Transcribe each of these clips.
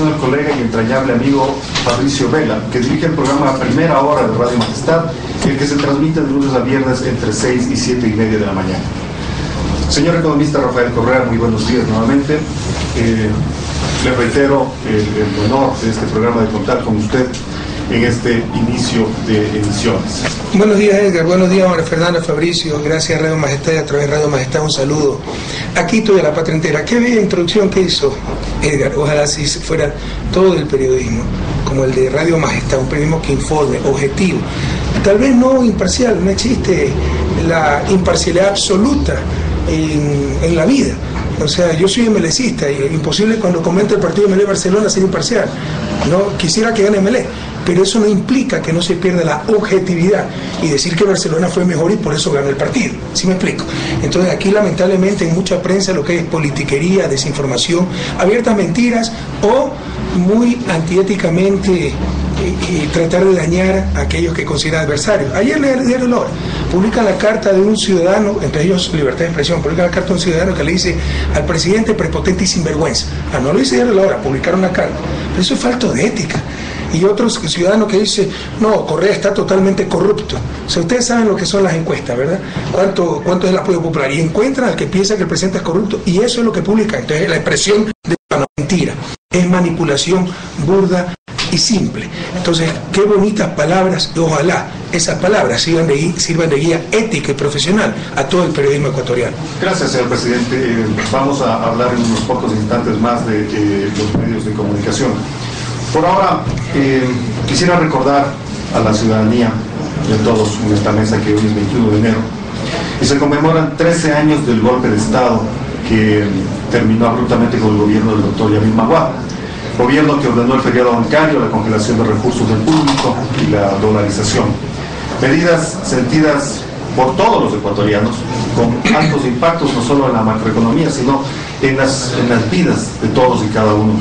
continuación el colega y entrañable amigo Fabricio Vela, que dirige el programa Primera Hora de Radio Majestad, el que se transmite de lunes a viernes entre 6 y 7 y media de la mañana. Señor economista Rafael Correa, muy buenos días nuevamente. Le reitero el honor de este programa de contar con usted en este inicio de emisiones. Buenos días, Edgar. Buenos días, María Fernanda, Fabricio. Gracias, Radio Majestad, y a través de Radio Majestad un saludo a Quito y a la patria entera. Qué bella introducción que hizo Edgar. Ojalá si fuera todo el periodismo, como el de Radio Majestad, un periodismo que informe, objetivo, tal vez no imparcial. No existe la imparcialidad absoluta en la vida. O sea, yo soy MLEcista y es imposible cuando comento el partido MLE Barcelona ser imparcial. No quisiera que gane MLE, pero eso no implica que no se pierda la objetividad y decir que Barcelona fue mejor y por eso ganó el partido. ¿Sí me explico? Entonces aquí lamentablemente en mucha prensa lo que es politiquería, desinformación, abiertas mentiras o muy antiéticamente tratar de dañar a aquellos que consideran adversarios. Ayer leí el diario La Hora, publica la carta de un ciudadano, entre ellos libertad de expresión, publica la carta de un ciudadano que le dice al presidente prepotente y sinvergüenza. No lo dice el diario La Hora, publicaron la carta. Pero eso es falto de ética. Y otros ciudadanos que dicen, no, Correa está totalmente corrupto. O sea, ustedes saben lo que son las encuestas, ¿verdad? ¿Cuánto es el apoyo popular? Y encuentran al que piensa que el presidente es corrupto, y eso es lo que publican. Entonces la expresión de la mentira es manipulación burda y simple. Entonces, qué bonitas palabras, y ojalá esas palabras sirvan de guía ética y profesional a todo el periodismo ecuatoriano. Gracias, señor presidente. Vamos a hablar en unos pocos instantes más de los medios de comunicación. Por ahora, quisiera recordar a la ciudadanía de todos en esta mesa que hoy es 21 de enero y se conmemoran 13 años del golpe de Estado que terminó abruptamente con el gobierno del doctor Yamil Maguad, gobierno que ordenó el feriado bancario, la congelación de recursos del público y la dolarización. Medidas sentidas por todos los ecuatorianos, con altos impactos no solo en la macroeconomía, sino en las vidas de todos y cada uno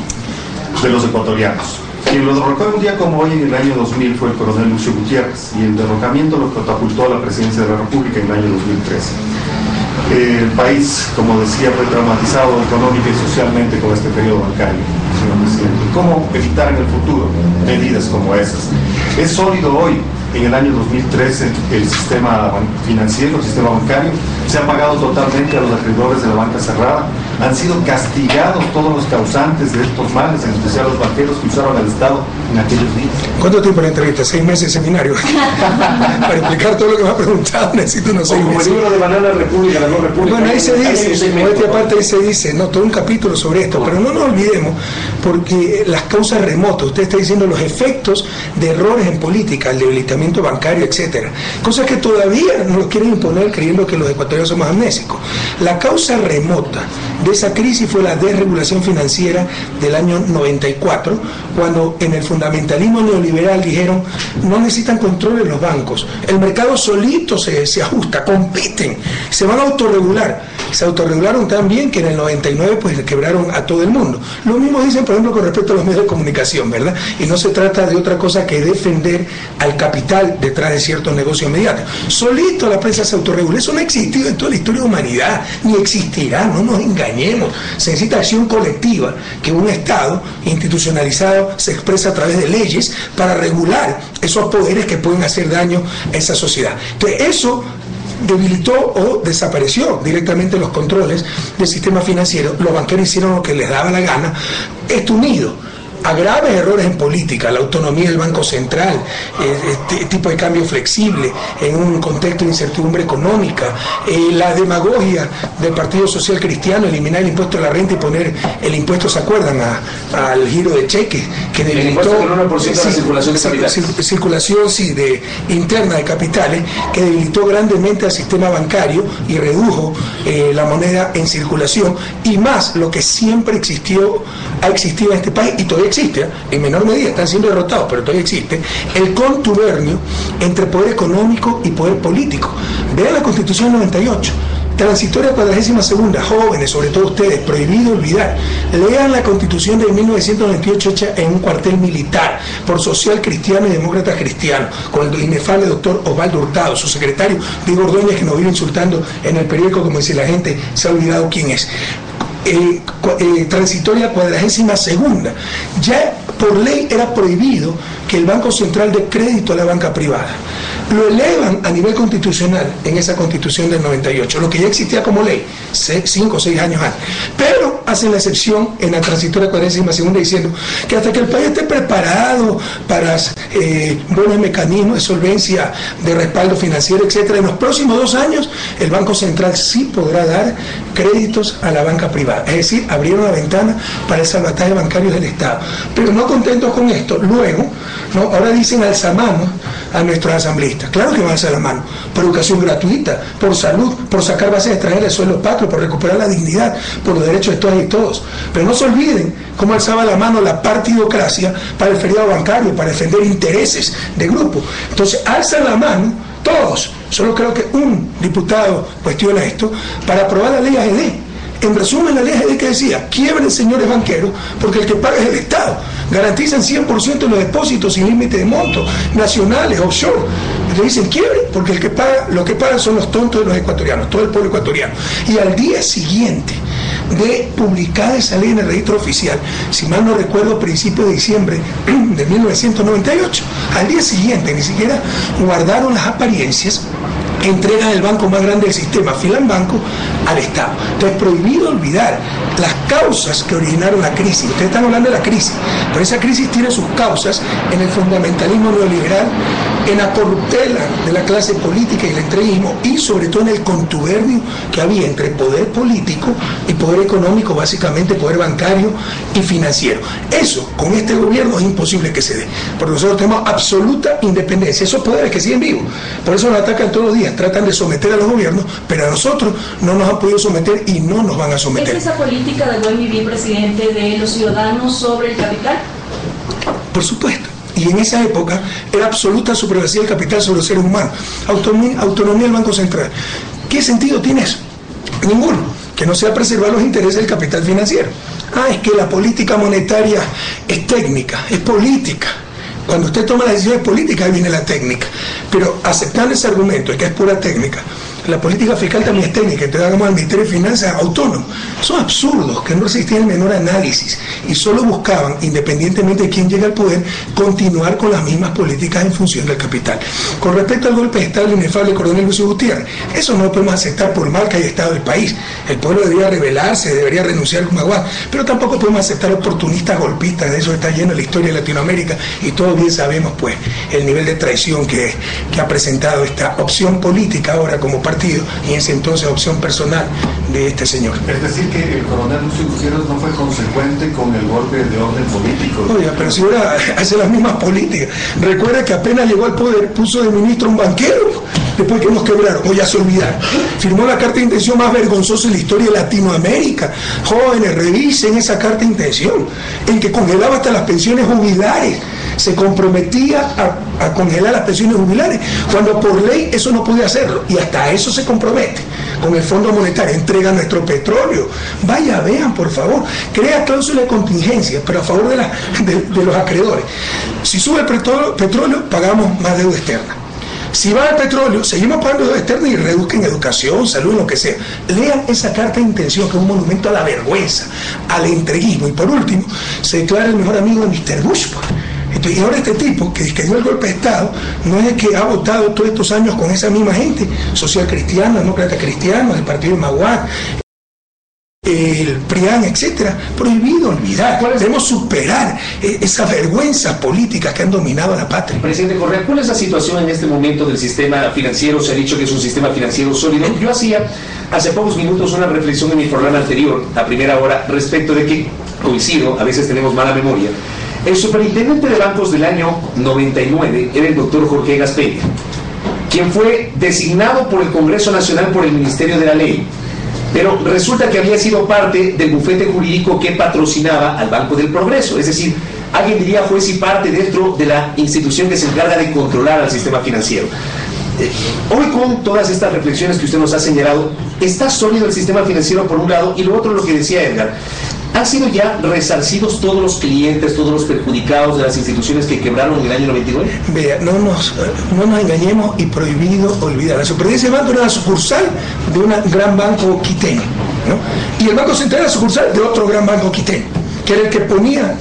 de los ecuatorianos. Quien lo derrocó un día como hoy en el año 2000 fue el coronel Lucio Gutiérrez, y el derrocamiento lo catapultó a la presidencia de la República en el año 2013. El país, como decía, fue traumatizado económica y socialmente con este periodo bancario, señor presidente. ¿Cómo evitar en el futuro medidas como esas? Es sólido hoy, en el año 2013, el sistema financiero, el sistema bancario, se ha pagado totalmente a los acreedores de la banca cerrada, han sido castigados todos los causantes de estos males, en especial los banqueros que usaron al Estado en aquellos días. ¿Cuánto tiempo la entrevista? 6 meses de seminario. Para explicar todo lo que me ha preguntado necesito unos 6 meses. Como el libro de Banana República, la no República. Bueno, ahí se dice, en esta parte ahí se dice, no, todo un capítulo sobre esto, pero no nos olvidemos, porque las causas remotas, usted está diciendo los efectos de errores en política, el debilitamiento bancario, etcétera, cosas que todavía nos quieren imponer creyendo que los ecuatorianos somos amnésicos. La causa remota de esa crisis fue la desregulación financiera del año 94, cuando en el fundamentalismo neoliberal dijeron no necesitan control en los bancos, el mercado solito se ajusta, compiten, se van a autorregular. Se autorregularon tan bien que en el 99 pues quebraron a todo el mundo. Lo mismo dicen, por ejemplo, con respecto a los medios de comunicación, ¿verdad? Y no se trata de otra cosa que defender al capital detrás de ciertos negocios mediáticos. Solito la prensa se autorregula. Eso no ha existido en toda la historia de la humanidad, ni existirá, no nos engañemos. Se necesita acción colectiva, que un Estado institucionalizado se expresa a través de leyes para regular esos poderes que pueden hacer daño a esa sociedad. Entonces, eso debilitó o desapareció directamente los controles del sistema financiero. Los banqueros hicieron lo que les daba la gana. Esto unido a graves errores en política, la autonomía del Banco Central, este tipo de cambio flexible en un contexto de incertidumbre económica, la demagogia del Partido Social Cristiano, eliminar el impuesto a la renta y poner el impuesto, ¿se acuerdan?, al giro de cheques, que debilitó circulación interna de capitales, que debilitó grandemente al sistema bancario y redujo la moneda en circulación, y más lo que siempre ha existido en este país y todavía existe, en menor medida, están siendo derrotados, pero todavía existe, el contubernio entre poder económico y poder político. Vean la Constitución del 98, transitoria 42ª, jóvenes, sobre todo ustedes, prohibido olvidar. Lean la Constitución de 1998 hecha en un cuartel militar por social cristiano y demócrata cristiano, con el inefable doctor Osvaldo Hurtado, su secretario Diego Ordóñez, que nos vive insultando en el periódico como si la gente se ha olvidado quién es. transitoria 42ª. Ya por ley era prohibido que el Banco Central dé crédito a la banca privada. Lo elevan a nivel constitucional en esa Constitución del 98, lo que ya existía como ley 5 o 6 años antes. Pero hacen la excepción en la transitoria 42ª diciendo que hasta que el país esté preparado para buenos mecanismos de solvencia, de respaldo financiero, etcétera, en los próximos 2 años el Banco Central sí podrá dar créditos a la banca privada. Es decir, abrieron la ventana para el salvataje bancario del Estado. Pero no contentos con esto, luego, ¿no? Ahora dicen alzamanos a nuestros asambleístas. Claro que van a alzar la mano, por educación gratuita, por salud, por sacar bases extranjeras de suelo patrio, por recuperar la dignidad, por los derechos de todas y todos. Pero no se olviden cómo alzaba la mano la partidocracia para el feriado bancario, para defender intereses de grupo. Entonces, alzan la mano todos. Solo creo que un diputado cuestiona esto para aprobar la ley AGD. En resumen, la ley AGD que decía, quiebren señores banqueros, porque el que paga es el Estado. Garantizan 100% los depósitos sin límite de monto, nacionales, offshore. Le dicen quiebren, porque el que paga, lo que pagan son los tontos de los ecuatorianos, todo el pueblo ecuatoriano. Y al día siguiente de publicar esa ley en el registro oficial, si mal no recuerdo, principios de diciembre de 1998, al día siguiente ni siquiera guardaron las apariencias, entregan el banco más grande del sistema, Filanbanco, al Estado. Entonces, prohibido olvidar las causas que originaron la crisis. Ustedes están hablando de la crisis, pero esa crisis tiene sus causas en el fundamentalismo neoliberal, en la corruptela de la clase política y el entreguismo, y sobre todo en el contubernio que había entre poder político y poder económico, básicamente poder bancario y financiero. Eso, con este gobierno, es imposible que se dé, porque nosotros tenemos absoluta independencia. Esos poderes que siguen vivos, por eso nos atacan todos los días, tratan de someter a los gobiernos, pero a nosotros no nos han podido someter y no nos van a someter. ¿Es esa política de buen vivir, presidente, de los ciudadanos sobre el capital? Por supuesto. Y en esa época era absoluta supremacía del capital sobre los seres humanos. Autonomía del Banco Central. ¿Qué sentido tiene eso? Ninguno. Que no sea preservar los intereses del capital financiero. Es que la política monetaria es técnica, es política. Cuando usted toma las decisiones políticas, ahí viene la técnica. Pero aceptando ese argumento de que es pura técnica, la política fiscal también es técnica, entonces hagamos al Ministerio de Finanzas autónomo. Son absurdos, que no resistían el menor análisis y solo buscaban, independientemente de quién llega al poder, continuar con las mismas políticas en función del capital. Con respecto al golpe de Estado del inefable coronel Lucio Gutiérrez, eso no lo podemos aceptar por mal que haya estado el país. El pueblo debería rebelarse, debería renunciar al Maguad, pero tampoco podemos aceptar oportunistas golpistas. De eso está lleno la historia de Latinoamérica y todos bien sabemos pues el nivel de traición que ha presentado esta opción política ahora como partido y en ese entonces opción personal de este señor. Es decir, que el coronel Lucio Gutiérrez no fue consecuente con el golpe de orden político. Oiga, pero si ahora hace las mismas políticas. Recuerda que apenas llegó al poder puso de ministro un banquero, después que nos quebraron, o ya se olvidaron. Firmó la carta de intención más vergonzosa en la historia de Latinoamérica. Jóvenes, revisen esa carta de intención, en que congelaba hasta las pensiones jubilares. Se comprometía a congelar las pensiones jubilares, cuando por ley eso no podía hacerlo, y hasta eso se compromete con el Fondo Monetario, entrega nuestro petróleo. Vaya, vean, por favor, crea cláusula de contingencia, pero a favor de los acreedores. Si sube el petróleo, pagamos más deuda externa. Si va el petróleo, seguimos pagando deuda externa y reduzcan educación, salud, lo que sea. Lean esa carta de intención, que es un monumento a la vergüenza, al entreguismo. Y por último, se declara el mejor amigo de Mr. Bush. Entonces, y ahora este tipo que dio el golpe de Estado no es el que ha votado todos estos años con esa misma gente, social cristiana, demócrata cristiano, del partido de Maguad, el PRIAN, etcétera. Prohibido olvidar. Debemos superar esas vergüenzas políticas que han dominado a la patria. Presidente Correa, ¿cuál es la situación en este momento del sistema financiero? Se ha dicho que es un sistema financiero sólido. Yo hacía hace pocos minutos una reflexión en mi programa anterior, a primera hora, respecto de que, coincido, a veces tenemos mala memoria, el superintendente de bancos del año 99 era el doctor Jorge Gaspeña, quien fue designado por el Congreso Nacional por el Ministerio de la Ley, pero resulta que había sido parte del bufete jurídico que patrocinaba al Banco del Progreso, es decir, alguien diría juez y parte dentro de la institución que se encarga de controlar al sistema financiero. Hoy, con todas estas reflexiones que usted nos ha señalado, ¿está sólido el sistema financiero por un lado? Y lo otro, lo que decía Edgar, ¿han sido ya resarcidos todos los clientes, todos los perjudicados de las instituciones que quebraron en el año 99? Vea, no nos engañemos, y prohibido olvidar. La Superintendencia de Banco era la sucursal de un gran banco quiteño. ¿no? Y el Banco Central era sucursal de otro gran banco quiteño, que era el que ponía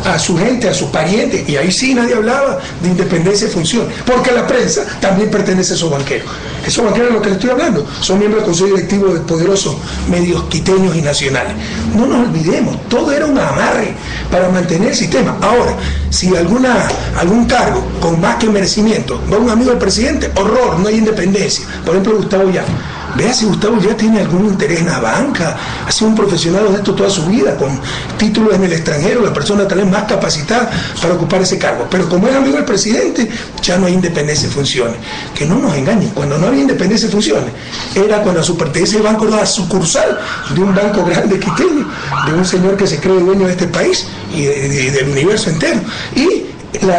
a su gente, a sus parientes, y ahí sí nadie hablaba de independencia y función, porque la prensa también pertenece a esos banqueros. Esos banqueros de los que les estoy hablando son miembros del Consejo Directivo de poderosos medios quiteños y nacionales. No nos olvidemos, todo era un amarre para mantener el sistema. Ahora, si algún cargo con más que merecimiento va un amigo del presidente, horror, no hay independencia. Por ejemplo, Gustavo Ya. Vea si Gustavo ya tiene algún interés en la banca, ha sido un profesional de esto toda su vida, con títulos en el extranjero, la persona tal vez más capacitada para ocupar ese cargo. Pero como es amigo del presidente, ya no hay independencia y funciones. Que no nos engañen, cuando no había independencia y funciones, era cuando a su pertenencia el banco era sucursal de un banco grande quiteño, de un señor que se cree dueño de este país y del universo entero. Y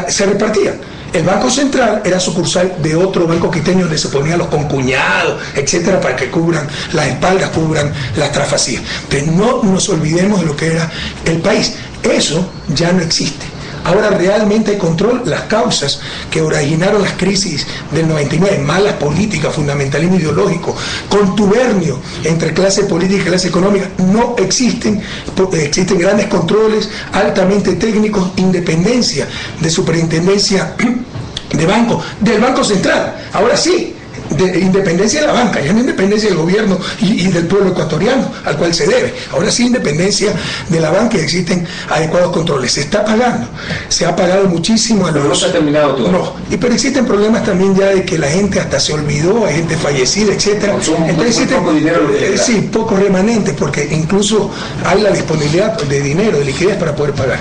se repartían. El Banco Central era sucursal de otro banco quiteño donde se ponían los concuñados, etcétera, para que cubran las espaldas, cubran las trafacías. Pero no nos olvidemos de lo que era el país. Eso ya no existe. Ahora realmente hay control. Las causas que originaron las crisis del 99, malas políticas, fundamentalismo ideológico, contubernio entre clase política y clase económica, no existen. Existen grandes controles altamente técnicos, independencia de superintendencia de banco, del Banco Central. Ahora sí, de independencia de la banca, ya no independencia del gobierno y del pueblo ecuatoriano al cual se debe. Ahora sí independencia de la banca y existen adecuados controles. Se está pagando, se ha pagado muchísimo a los... Pero no se ha terminado todo. No, pero existen problemas también ya de que la gente hasta se olvidó, hay gente fallecida, etcétera. Entonces existen poco dinero. Sí, pocos remanentes, porque incluso hay la disponibilidad de dinero, de liquidez para poder pagar.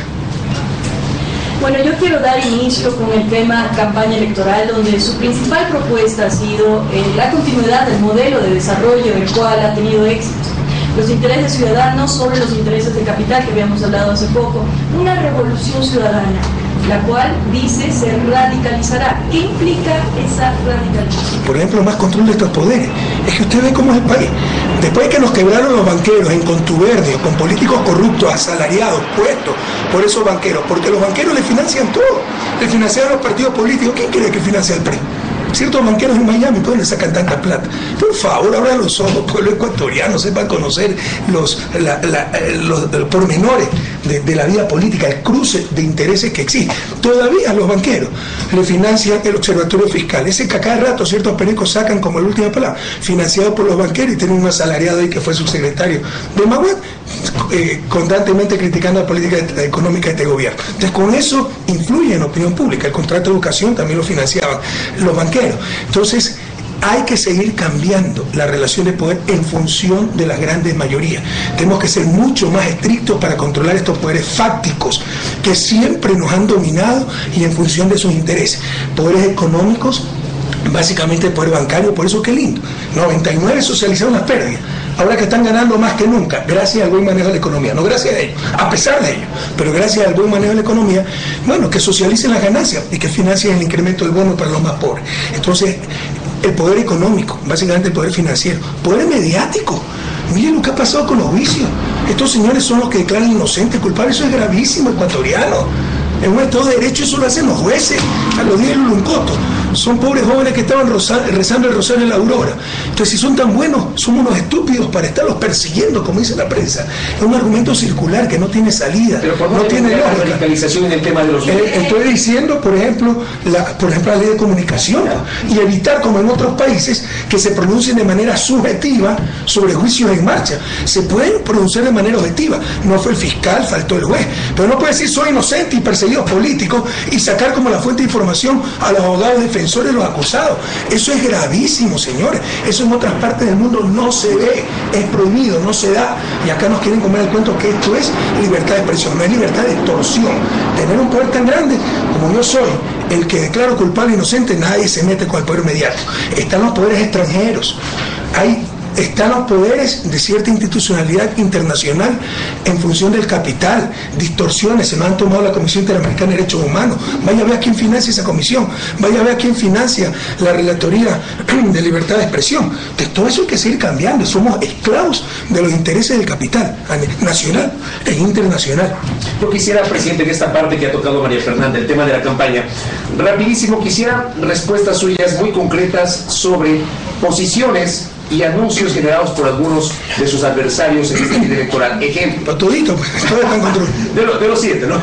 Bueno, yo quiero dar inicio con el tema campaña electoral, donde su principal propuesta ha sido la continuidad del modelo de desarrollo, el cual ha tenido éxito. Los intereses ciudadanos sobre los intereses de capital, que habíamos hablado hace poco. Una revolución ciudadana, la cual dice se radicalizará. ¿Qué implica esa radicalización? Por ejemplo, más control de estos poderes. Es que usted ve cómo es el país. Después de que nos quebraron los banqueros en contubernio, con políticos corruptos, asalariados, puestos por esos banqueros, porque los banqueros le financian todo. Le financian a los partidos políticos. ¿Quién cree que financia el PRI? Ciertos banqueros en Miami, ¿por dónde sacan tanta plata? Por favor, abran los ojos, pueblo ecuatoriano, sepan conocer los pormenores de la vida política, el cruce de intereses que existe. Todavía los banqueros le financian el observatorio fiscal, ese que a cada rato ciertos pericos sacan como la última palabra, financiado por los banqueros, y tienen un asalariado ahí que fue subsecretario de Maguad, constantemente criticando la política económica de este gobierno. Entonces, con eso influye en la opinión pública. El contrato de educación también lo financiaban los banqueros. Entonces, hay que seguir cambiando la relación de poder en función de las grandes mayorías. Tenemos que ser mucho más estrictos para controlar estos poderes fácticos que siempre nos han dominado y en función de sus intereses. Poderes económicos, básicamente el poder bancario, por eso qué lindo. 99 socializaron las pérdidas. Ahora que están ganando más que nunca, gracias al buen manejo de la economía, no gracias a ellos, a pesar de ello, pero gracias al buen manejo de la economía, bueno, que socialicen las ganancias y que financien el incremento del bono para los más pobres. Entonces, el poder económico, básicamente el poder financiero, poder mediático. Miren lo que ha pasado con los vicios. Estos señores son los que declaran inocentes, culpables. Eso es gravísimo, ecuatoriano. En un Estado de Derecho eso lo hacen los jueces a los días del Luncoto. Son pobres jóvenes que estaban rezando el rosario en la aurora. Entonces, si son tan buenos, somos unos estúpidos para estarlos persiguiendo, como dice la prensa. Es un argumento circular que no tiene salida, pero no tiene lógica. La radicalización en el tema de los... Estoy diciendo, por ejemplo, la ley de comunicación, y evitar, como en otros países, que se pronuncien de manera subjetiva sobre juicios en marcha. Se pueden pronunciar de manera objetiva. No fue el fiscal, faltó el juez. Pero no puede decir soy inocente y perseguidos políticos y sacar como la fuente de información a los abogados defensores de los acusados. Eso es gravísimo, señores. Eso en otras partes del mundo no se ve, es prohibido, no se da. Y acá nos quieren comer el cuento que esto es libertad de expresión, no es libertad de extorsión. Tener un poder tan grande como yo soy, el que declaro culpable e inocente, nadie se mete con el poder mediático. Están los poderes extranjeros. Están los poderes de cierta institucionalidad internacional en función del capital, distorsiones. Se nos han tomado la Comisión Interamericana de Derechos Humanos. Vaya a ver a quién financia esa comisión, vaya a ver a quién financia la Relatoría de Libertad de Expresión. De todo eso hay que seguir cambiando. Somos esclavos de los intereses del capital nacional e internacional. Yo quisiera, presidente, en esta parte que ha tocado María Fernanda, el tema de la campaña, rapidísimo, quisiera respuestas suyas muy concretas sobre posiciones y anuncios generados por algunos de sus adversarios en este debate electoral. Ejemplo. Todito, pues, todo está en control. De los 7, ¿no?